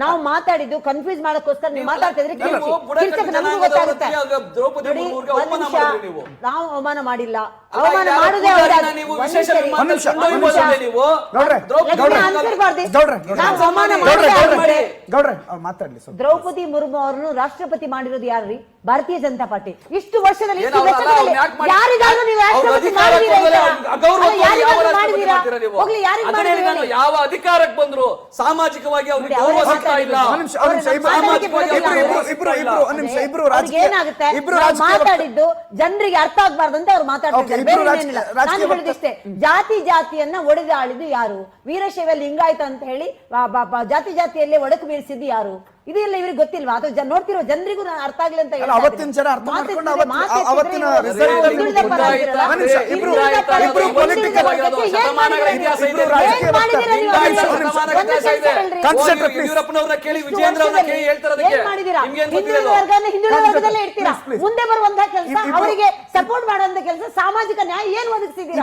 ನಾವು ಮಾತಾಡಿದ್ದು ಕನ್ಫ್ಯೂಸ್ ಮಾಡಕ್ಕೋಸ್ಕರ ನೀವು ಮಾತಾಡ್ತಿದ್ರೆ ನಾವು ಅವಮಾನ ಮಾಡಿಲ್ಲ. ಅವಮಾನ ಮಾಡುದೇ ದ್ರೌಪದಿ ಮುರ್ಮು ಅವರನ್ನು ರಾಷ್ಟ್ರಪತಿ ಮಾಡಿರೋದು ಯಾರ್ರಿ? ಭಾರತೀಯ ಜನತಾ ಪಾರ್ಟಿ. ಇಷ್ಟು ವರ್ಷದಲ್ಲಿ ಯಾರಿಗಾದ್ರೂ ನೀವು ರಾಷ್ಟ್ರಪತಿ ಯಾವ ಅಧಿಕಾರಕ್ಕೆ ಬಂದ್ರು ಸಾಮಾಜಿಕವಾಗಿ ಮಾತಾಡಿದ್ದು ಜನರಿಗೆ ಅರ್ಥ ಆಗ್ಬಾರ್ದಂತ ಅವ್ರು ಮಾತಾಡ್ತಾರೆ. ಇಷ್ಟೇ, ಜಾತಿ ಜಾತಿಯನ್ನ ಒಡೆದಾಳಿದ್ದು ಯಾರು? ವೀರಶೈವ ಲಿಂಗಾಯತ ಅಂತ ಹೇಳಿ ಜಾತಿ ಜಾತಿಯಲ್ಲೇ ಒಡಕು ಬೀರಿಸಿದ್ದು ಯಾರು? ಇದೆಲ್ಲ ಇವ್ರಿಗೆ ಗೊತ್ತಿಲ್ವಾ? ಅಥವಾ ನೋಡ್ತಿರೋ ಜನರಿಗೂ ಅರ್ಥ ಆಗ್ಲಿ ಅಂತ ಅವತ್ತಿನ ಜನ ಅರ್ಥ ಮಾಡ್ಕೊಂಡು ಅವತ್ತಿನ ಮುಂದೆ ಬರುವಂತಹ ಕೆಲಸ, ಅವರಿಗೆ ಸಪೋರ್ಟ್ ಮಾಡುವಂತ ಕೆಲಸ, ಸಾಮಾಜಿಕ ನ್ಯಾಯ ಏನ್ ಒದಗಿಸಿದ್ದೀರಾ?